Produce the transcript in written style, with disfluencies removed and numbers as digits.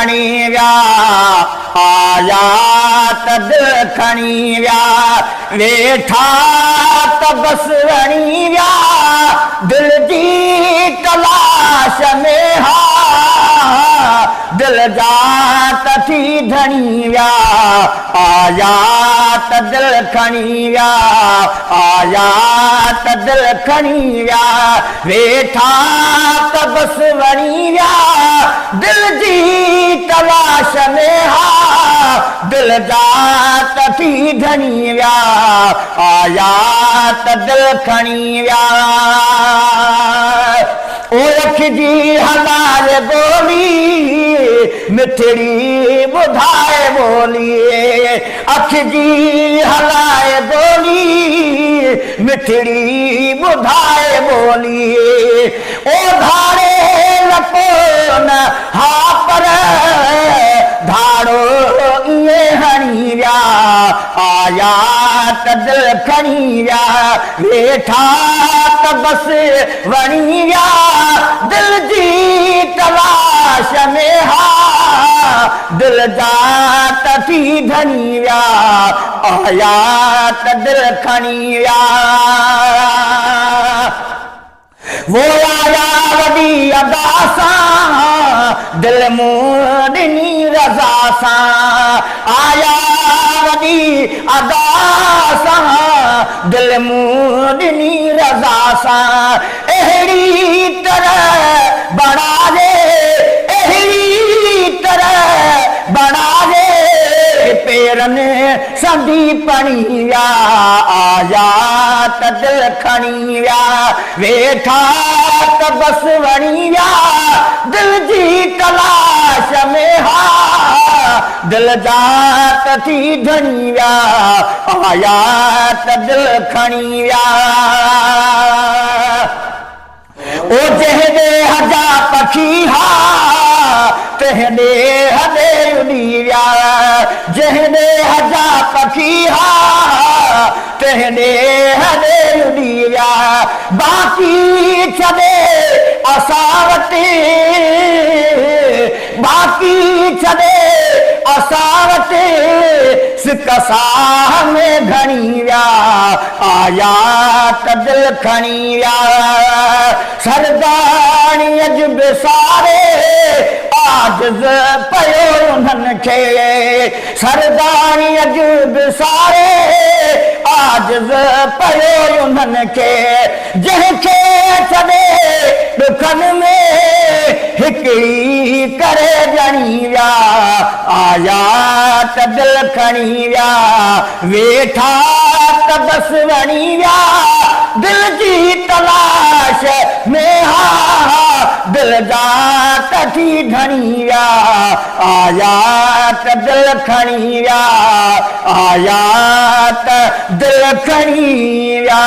खणी विया आया त दिल खणी विया वेठा त बस वणी विया दिल जी तलाश में हा दिल जा त थी धणी विया आया त दिल खणी विया आया त दिल खणी विया वेठा त बस वणी विया दिल जी तलाश में हा दिल जा त थी धणी विया आया त दिल खणी विया ओ अख जी हलाल बोली मिठड़ी ॿुधाए बोली अख जी हलाए बोली मिठड़ी ॿुधाए बोली ओ धारे लको न हा पर धाड़ो इए हणी विया आया त दिल खणी विया वेठा त बस वणी विया दिल जी तलाश में हा दिल जा त थी धणी विया आया त दिल खणी विया वो आया वॾी अदा सां दिल मूं ॾिनी रज़ा सां आया वॾी अदा सां दिल मूं ॾिनी रज़ा सां अहिड़ी तरह बणा दे अहिड़ी तरह बणा दे पेरनि संदी पणी विया आया त दिल खणी विया वेठा त बस वणी विया दिल जी तलाश में हा दिल जा त थी धणी विया आया त दिल खणी विया ओ जंहिं हजा पखी हा तंहिं हदे उॾी विया जंहिं हजा पखी हा तंहिं हदे उॾी विया बाक़ी छॾे असां वटि बाक़ी छॾे असां वटि सिक साह में घणी विया आया त दिल खणी विया सरदाणी अॼु बिसारे आजिज़ पयो उन्हनि खे सरदाणी अॼु बिसारे आजिज़ पयो उन्हनि खे जंहिंखे छॾे ॾुखनि में हिकिड़ी करे ॼणी विया आया त दिल खणी विया वेठा त बस वणी विया दिल जी तलाश में हा दिल जा त थी धणी विया आया त दिल खणी विया आया त दिल खणी विया